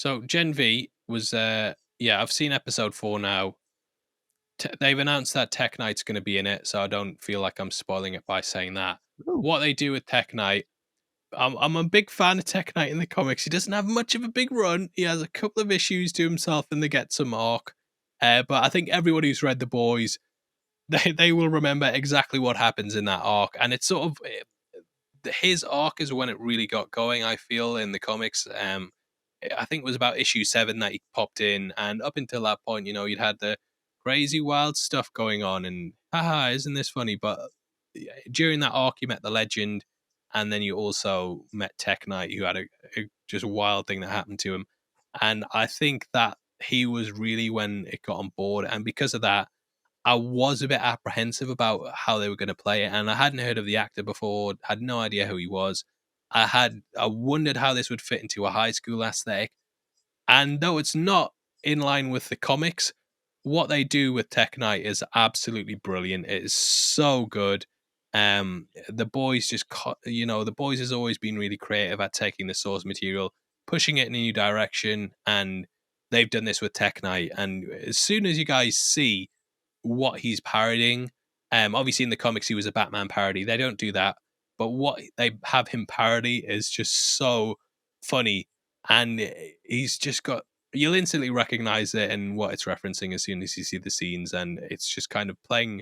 So Gen V was I've seen episode 4 now. They've announced that Tek Knight's going to be in it, so I don't feel like I'm spoiling it by saying that. Ooh. What they do with Tek Knight, I'm a big fan of Tek Knight in the comics. He doesn't have much of a big run. He has a couple of issues to himself in the Get Some arc. But I think everyone who's read The Boys, they will remember exactly what happens in that arc. And it's sort of his arc is when it really got going, I feel, in the comics. I think it was about issue 7 that he popped in, and up until that point, you'd had the crazy wild stuff going on, and haha, isn't this funny? But during that arc, you met the legend, and then you also met Tek Knight, who had a just wild thing that happened to him, and I think that he was really when it got on board, and because of that, I was a bit apprehensive about how they were going to play it, and I hadn't heard of the actor before, had no idea who he was. I wondered how this would fit into a high school aesthetic, and though it's not in line with the comics, what they do with Tek Knight is absolutely brilliant. It is so good. The boys the boys has always been really creative at taking the source material, pushing it in a new direction, and they've done this with Tek Knight. And as soon as you guys see what he's parodying, obviously in the comics he was a Batman parody. They don't do that, but what they have him parody is just so funny, and he's just got you'll instantly recognize it and what it's referencing as soon as you see the scenes, and it's just kind of playing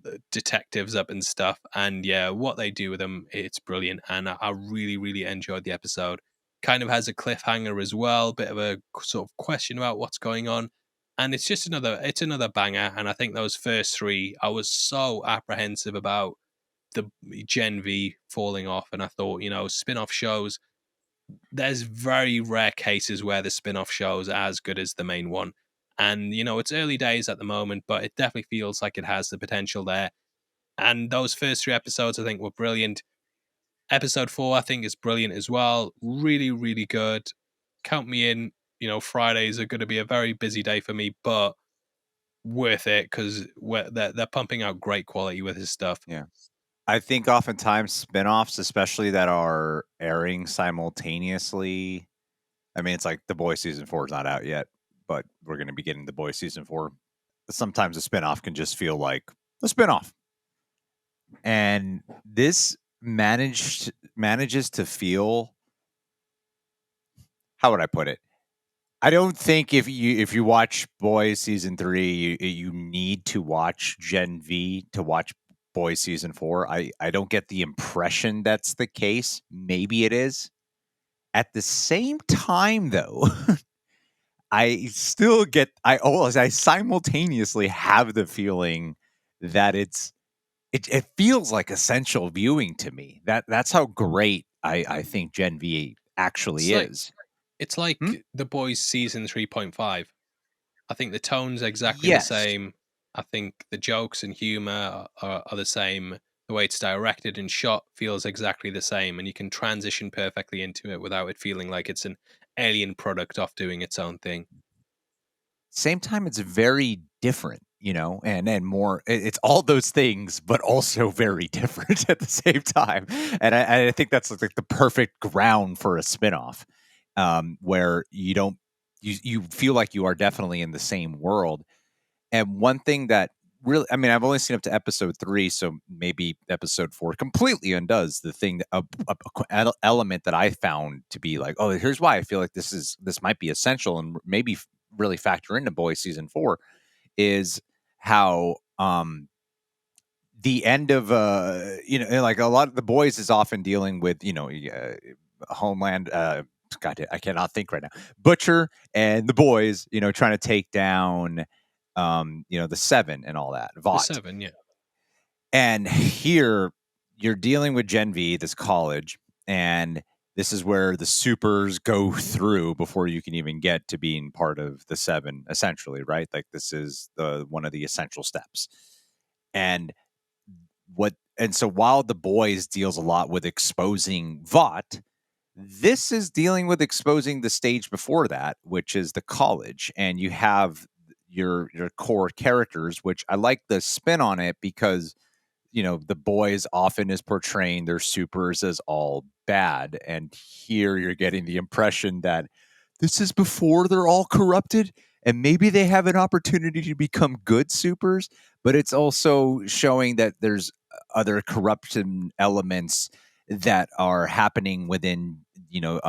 the detectives up and stuff. And yeah, what they do with them, it's brilliant, and I really really enjoyed the episode. Kind of has a cliffhanger as well, bit of a sort of question about what's going on, and it's another banger. And I think those first 3, I was so apprehensive about the Gen V falling off, and I thought, spin-off shows, there's very rare cases where the spin-off shows are as good as the main one. And it's early days at the moment, but it definitely feels like it has the potential there. And those first 3 episodes I think were brilliant. Episode 4 I think is brilliant as well, really really good. Count me in. Fridays are going to be a very busy day for me, but worth it because they're pumping out great quality with his stuff. Yeah. I think oftentimes spinoffs, especially that are airing simultaneously. I mean, it's like The Boys season 4 is not out yet, but we're going to be getting The Boys season 4. Sometimes a spinoff can just feel like a spinoff. And this manages to feel, how would I put it? I don't think if you watch Boys season 3, you need to watch Gen V to watch Boys season 4. I don't get the impression that's the case. Maybe it is. At the same time, though, I simultaneously have the feeling that it feels like essential viewing to me. That's how great I think Gen V actually It's like is. it's like The Boys season 3.5. I think the tone's exactly the Yes. same. I think the jokes and humor are the same. The way it's directed and shot feels exactly the same, and you can transition perfectly into it without it feeling like it's an alien product off doing its own thing. Same time, it's very different, and more. It's all those things, but also very different at the same time. And I think that's like the perfect ground for a spinoff, where you feel like you are definitely in the same world. And one thing that really, I mean, I've only seen up to episode 3, so maybe episode 4 completely undoes the thing, element that I found to be like, oh, here's why I feel like this might be essential and maybe really factor into Boys season 4 is how the end of like a lot of The Boys is often dealing with Homeland. God, I cannot think right now. Butcher and the boys, trying to take down the Seven and all that. The Vought. 7, yeah. And here you're dealing with Gen V, this college, and this is where the supers go through before you can even get to being part of the Seven, essentially, right? Like this is one of the essential steps. And so while The Boys deals a lot with exposing Vought, this is dealing with exposing the stage before that, which is the college, and you have your core characters, which I like the spin on it because The Boys often is portraying their supers as all bad, and here you're getting the impression that this is before they're all corrupted, and maybe they have an opportunity to become good supers, but it's also showing that there's other corruption elements that are happening within, you know,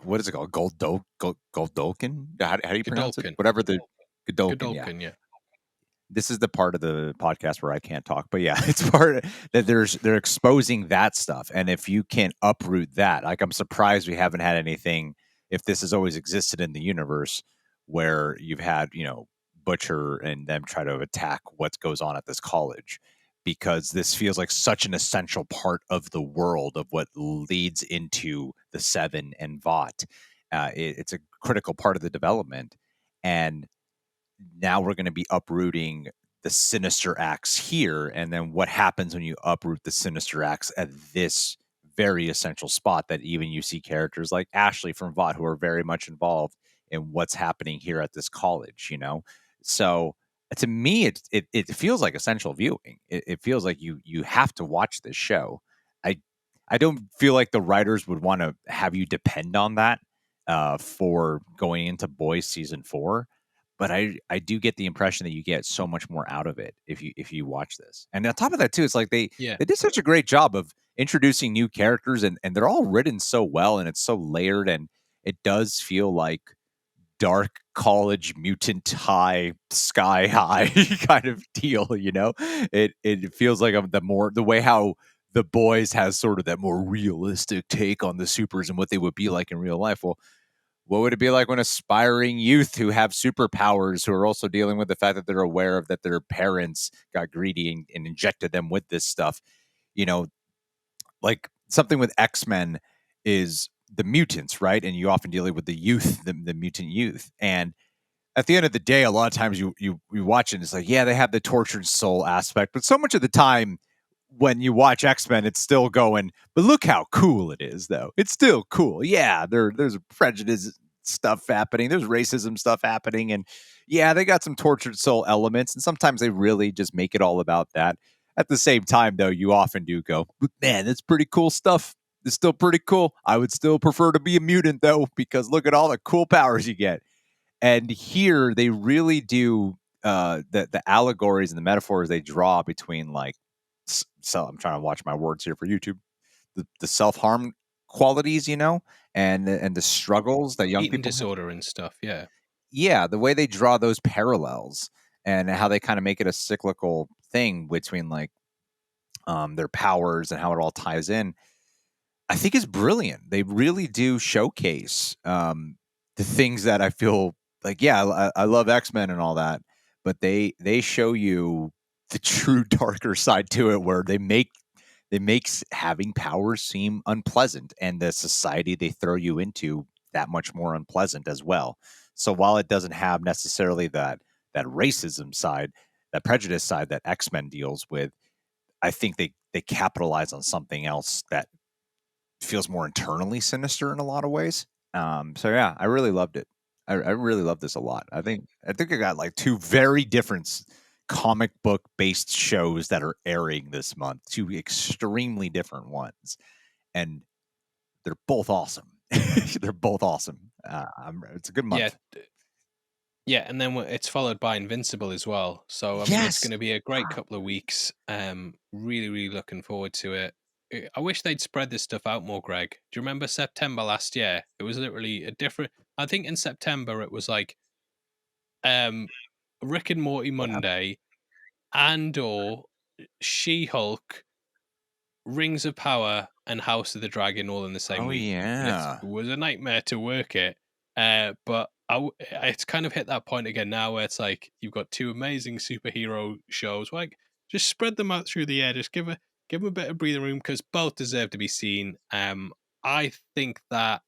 what is it called? Goldolkin? How do you pronounce it? Godolkin. Whatever the Godolkin, yeah. Godolkin, yeah. This is the part of the podcast where I can't talk, but yeah, it's part that they're exposing that stuff, and if you can uproot that, like I'm surprised we haven't had anything. If this has always existed in the universe, where you've had Butcher and them try to attack what goes on at this college, because this feels like such an essential part of the world of what leads into the Seven and Vought. It's a critical part of the development, and now we're going to be uprooting the sinister acts here. And then what happens when you uproot the sinister acts at this very essential spot that even you see characters like Ashley from Vought who are very much involved in what's happening here at this college. So to me, it feels like essential viewing. It feels like you have to watch this show. I I don't feel like the writers would want to have you depend on that for going into Boys season 4, but I do get the impression that you get so much more out of it if you watch this. And on top of that too, it's like Yeah. they did such a great job of introducing new characters, and they're all written so well, and it's so layered, and it does feel like dark college mutant high sky high kind of deal. It feels like the way how the Boys has sort of that more realistic take on the supers and what they would be like in real life. Well, what would it be like when aspiring youth who have superpowers, who are also dealing with the fact that they're aware of that their parents got greedy and injected them with this stuff? You know, like something with X-Men is the mutants, right? And you often deal with the youth, the mutant youth. And at the end of the day, a lot of times you watch it and it's like, yeah, they have the tortured soul aspect, but so much of the time when you watch X-Men, it's still going, but look how cool it is, though. It's still cool. Yeah, there's prejudice stuff happening. There's racism stuff happening. And yeah, they got some tortured soul elements. And sometimes they really just make it all about that. At the same time, though, you often do go, man, that's pretty cool stuff. It's still pretty cool. I would still prefer to be a mutant, though, because look at all the cool powers you get. And here they really do the allegories and the metaphors they draw between like so I'm trying to watch my words here for YouTube, the self-harm qualities, and the struggles that young Eating people have. disorder and stuff. Yeah. Yeah, the way they draw those parallels and how they kind of make it a cyclical thing between like their powers and how it all ties in, I think is brilliant. They really do showcase the things that I feel like. Yeah, I love X-Men and all that, but they show you the true darker side to it, where they makes having powers seem unpleasant, and the society they throw you into that much more unpleasant as well. So while it doesn't have necessarily that racism side, that prejudice side that X-Men deals with, I think they capitalize on something else that feels more internally sinister in a lot of ways. So yeah, I really loved it. I really love this a lot. I think I got like two very different comic book based shows that are airing this month. Two extremely different ones, and they're both awesome. They're both awesome. It's a good Yeah. month. Yeah, and then it's followed by Invincible as well. So I mean, it's Yes. going to be a great couple of weeks. Really, really looking forward to it. I wish they'd spread this stuff out more, Greg. Do you remember September last year? It was literally a different. I think in September it was like um, Rick and Morty Yeah. Monday, Andor, She-Hulk, Rings of Power, and House of the Dragon all in the same Oh week, and it yeah. was a nightmare to work it. But it's kind of hit that point again now where it's like you've got two amazing superhero shows. Like, just spread them out through the air. Just give them a bit of breathing room because both deserve to be seen. I think that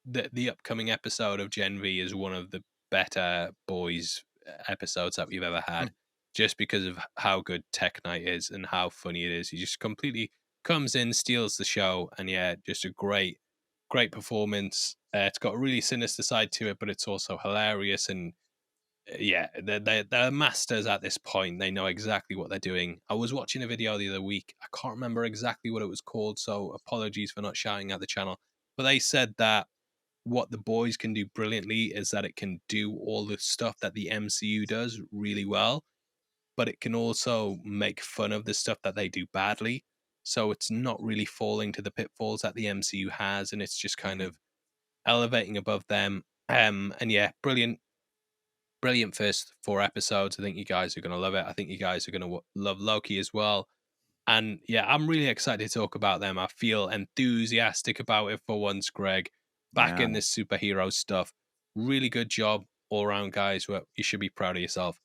the upcoming episode of Gen V is one of the better boys episodes that we've ever Hmm. had, just because of how good Tek Knight is and how funny it is. He just completely comes in, steals the show, and yeah, just a great performance. It's got a really sinister side to it, but it's also hilarious and yeah, they're masters at this point. They know exactly what they're doing. I was watching a video the other week. I can't remember exactly what it was called, so apologies for not shouting at the channel. But they said that what the boys can do brilliantly is that it can do all the stuff that the MCU does really well, but it can also make fun of the stuff that they do badly. So it's not really falling to the pitfalls that the MCU has, and it's just kind Mhm. of elevating above them. And yeah, brilliant, brilliant first 4 episodes. I think you guys are going to love it. I think you guys are going to love Loki as well. And yeah, I'm really excited to talk about them. I feel enthusiastic about it for once, Greg. Back Yeah. in this superhero stuff. Really good job all around, guys. Well, you should be proud of yourself.